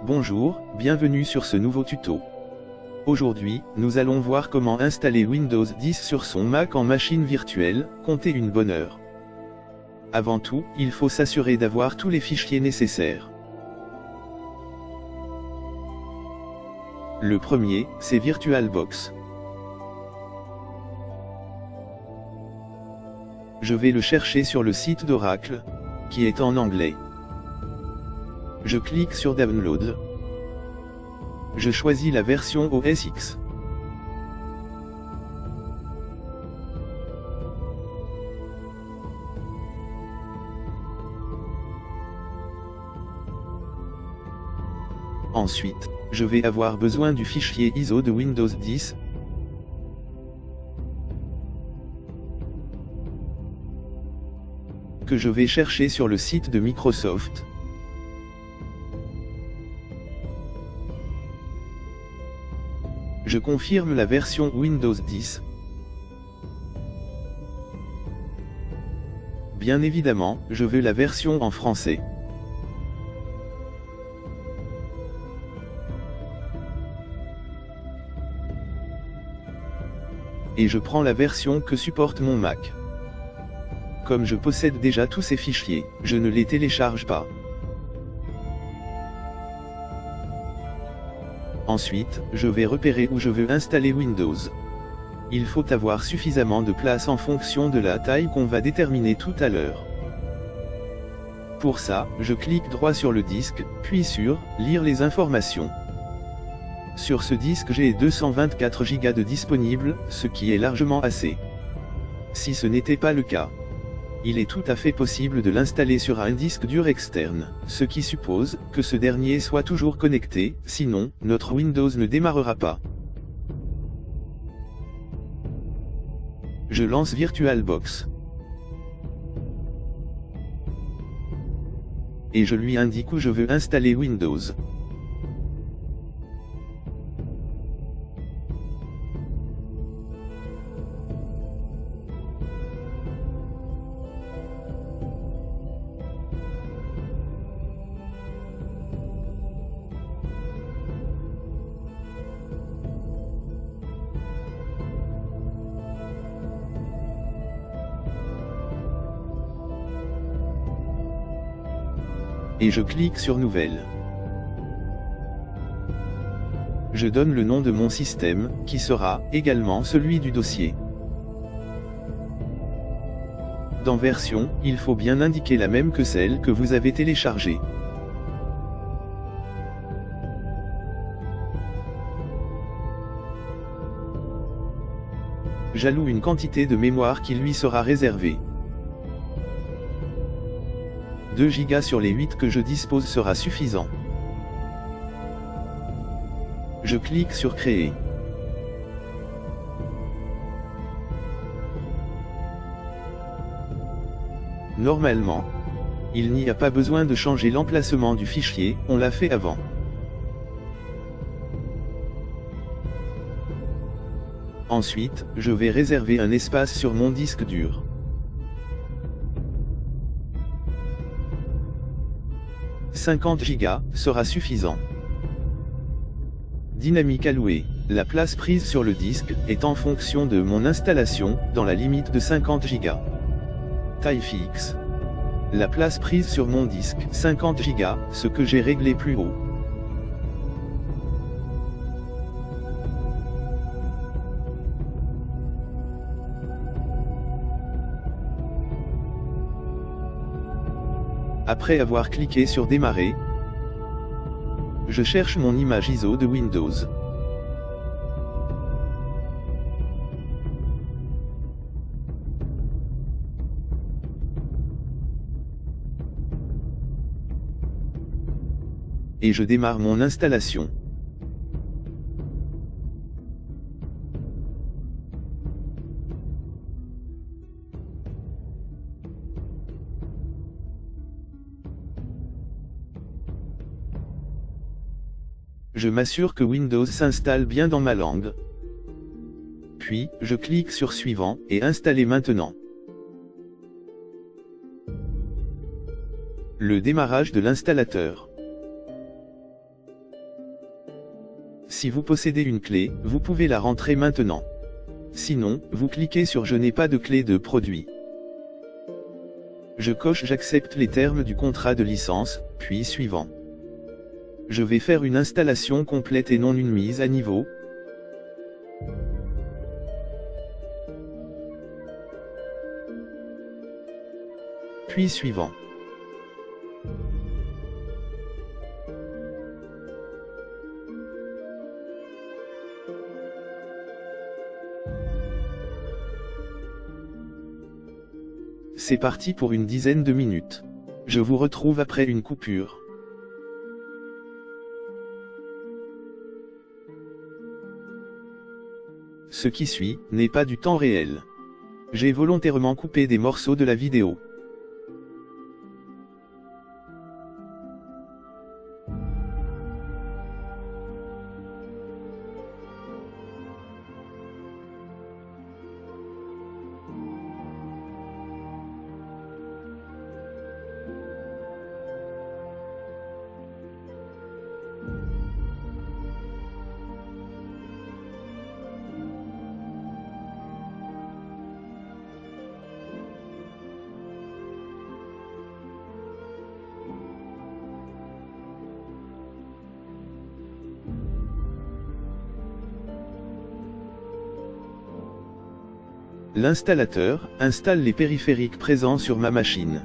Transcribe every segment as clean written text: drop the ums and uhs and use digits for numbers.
Bonjour, bienvenue sur ce nouveau tuto. Aujourd'hui, nous allons voir comment installer Windows 10 sur son Mac en machine virtuelle, comptez une bonne heure. Avant tout, il faut s'assurer d'avoir tous les fichiers nécessaires. Le premier, c'est VirtualBox. Je vais le chercher sur le site d'Oracle, qui est en anglais. Je clique sur Download. Je choisis la version OS X. Ensuite, je vais avoir besoin du fichier ISO de Windows 10. Que je vais chercher sur le site de Microsoft. Je confirme la version Windows 10. Bien évidemment, je veux la version en français. Et je prends la version que supporte mon Mac. Comme je possède déjà tous ces fichiers, je ne les télécharge pas. Ensuite, je vais repérer où je veux installer Windows. Il faut avoir suffisamment de place en fonction de la taille qu'on va déterminer tout à l'heure. Pour ça, je clique droit sur le disque, puis sur « Lire les informations ». Sur ce disque j'ai 224 Go de disponible, ce qui est largement assez. Si ce n'était pas le cas, il est tout à fait possible de l'installer sur un disque dur externe, ce qui suppose que ce dernier soit toujours connecté, sinon, notre Windows ne démarrera pas. Je lance VirtualBox. Et je lui indique où je veux installer Windows. Et je clique sur Nouvelle. Je donne le nom de mon système, qui sera également celui du dossier. Dans Version, il faut bien indiquer la même que celle que vous avez téléchargée. J'alloue une quantité de mémoire qui lui sera réservée. 2 Go sur les 8 que je dispose sera suffisant. Je clique sur Créer. Normalement, il n'y a pas besoin de changer l'emplacement du fichier, on l'a fait avant. Ensuite, je vais réserver un espace sur mon disque dur. « 50 Go sera suffisant. Dynamique allouée. La place prise sur le disque est en fonction de mon installation, dans la limite de 50 Go. Taille fixe. La place prise sur mon disque, 50 Go, ce que j'ai réglé plus haut. Après avoir cliqué sur Démarrer, je cherche mon image ISO de Windows. Et je démarre mon installation. Je m'assure que Windows s'installe bien dans ma langue. Puis, je clique sur Suivant, et Installer maintenant. Le démarrage de l'installateur. Si vous possédez une clé, vous pouvez la rentrer maintenant. Sinon, vous cliquez sur Je n'ai pas de clé de produit. Je coche J'accepte les termes du contrat de licence, puis Suivant. Je vais faire une installation complète et non une mise à niveau. Puis Suivant. C'est parti pour une dizaine de minutes. Je vous retrouve après une coupure. Ce qui suit n'est pas du temps réel. J'ai volontairement coupé des morceaux de la vidéo. L'installateur installe les périphériques présents sur ma machine.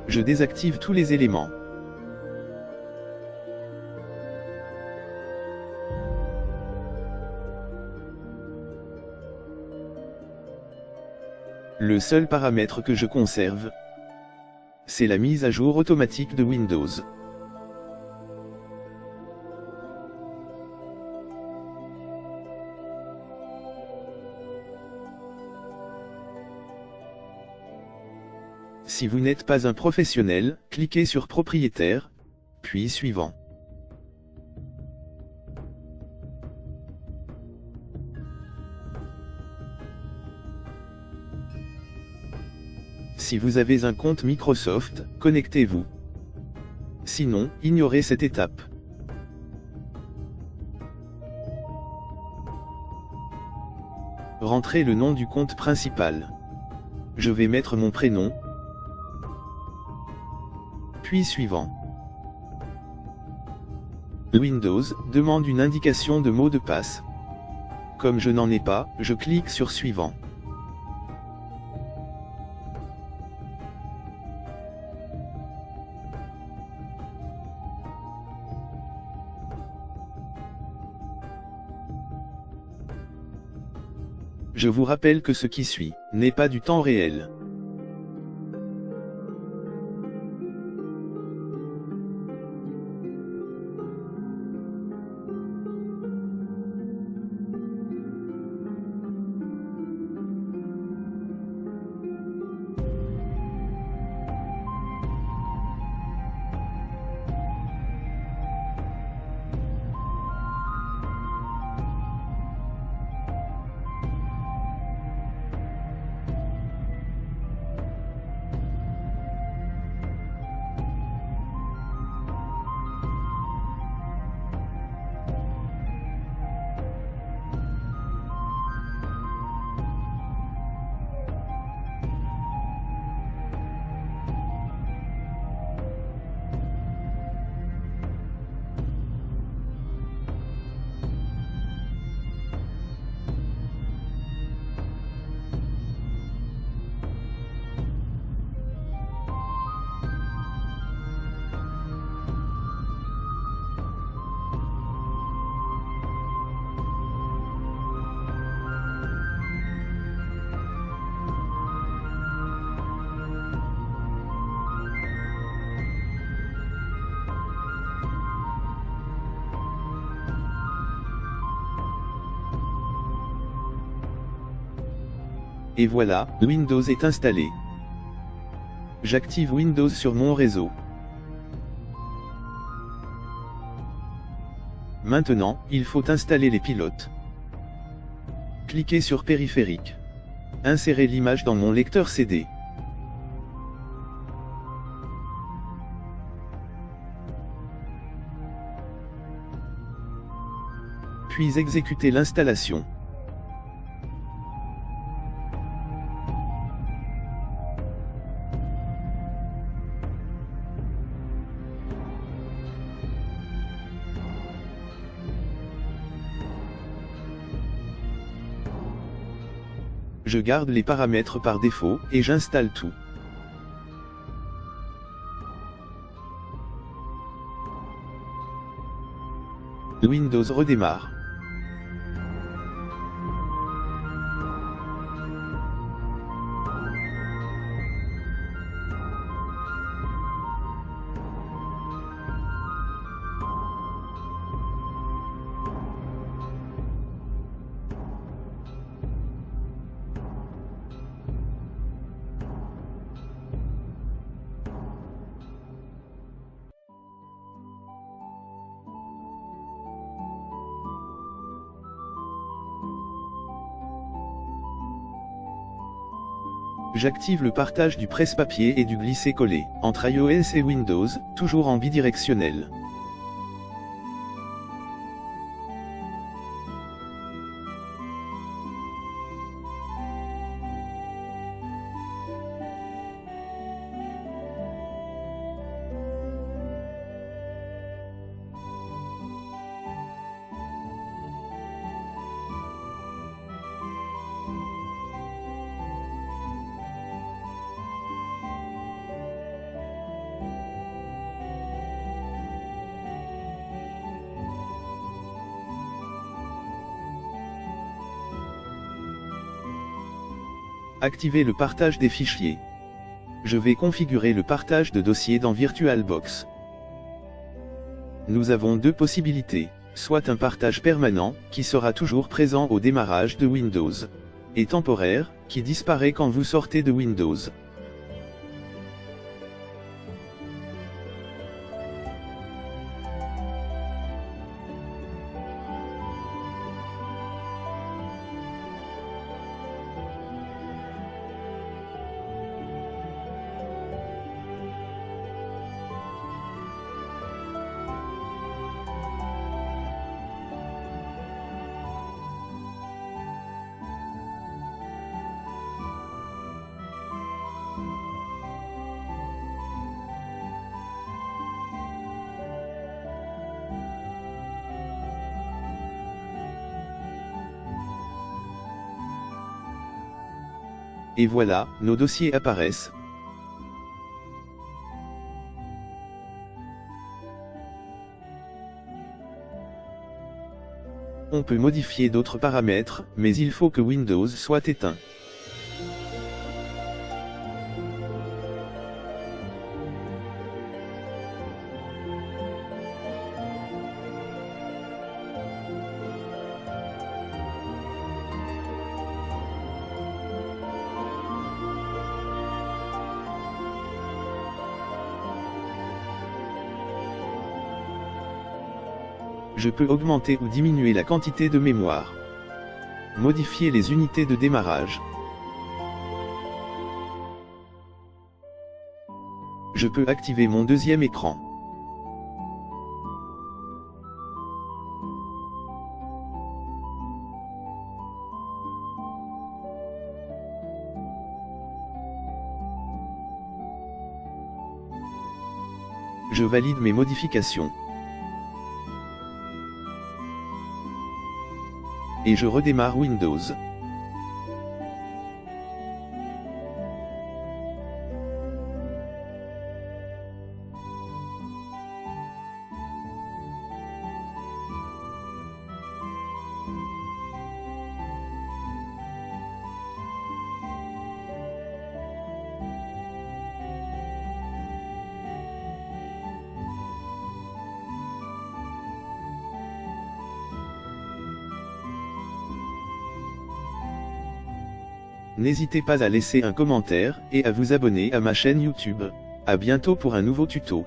Je désactive tous les éléments. Le seul paramètre que je conserve, c'est la mise à jour automatique de Windows. Si vous n'êtes pas un professionnel, cliquez sur Propriétaire, puis Suivant. Si vous avez un compte Microsoft, connectez-vous. Sinon, ignorez cette étape. Rentrez le nom du compte principal. Je vais mettre mon prénom, puis Suivant. Windows demande une indication de mot de passe. Comme je n'en ai pas, je clique sur Suivant. Je vous rappelle que ce qui suit n'est pas du temps réel. Et voilà, Windows est installé. J'active Windows sur mon réseau. Maintenant, il faut installer les pilotes. Cliquez sur Périphérique. Insérez l'image dans mon lecteur CD. Puis exécutez l'installation. Je garde les paramètres par défaut, et j'installe tout. Windows redémarre. J'active le partage du presse-papier et du glisser-coller, entre iOS et Windows, toujours en bidirectionnel. Activez le partage des fichiers. Je vais configurer le partage de dossiers dans VirtualBox. Nous avons deux possibilités, soit un partage permanent, qui sera toujours présent au démarrage de Windows, et temporaire, qui disparaît quand vous sortez de Windows. Et voilà, nos dossiers apparaissent. On peut modifier d'autres paramètres, mais il faut que Windows soit éteint. Je peux augmenter ou diminuer la quantité de mémoire. Modifier les unités de démarrage. Je peux activer mon deuxième écran. Je valide mes modifications. Et je redémarre Windows. N'hésitez pas à laisser un commentaire, et à vous abonner à ma chaîne YouTube. À bientôt pour un nouveau tuto.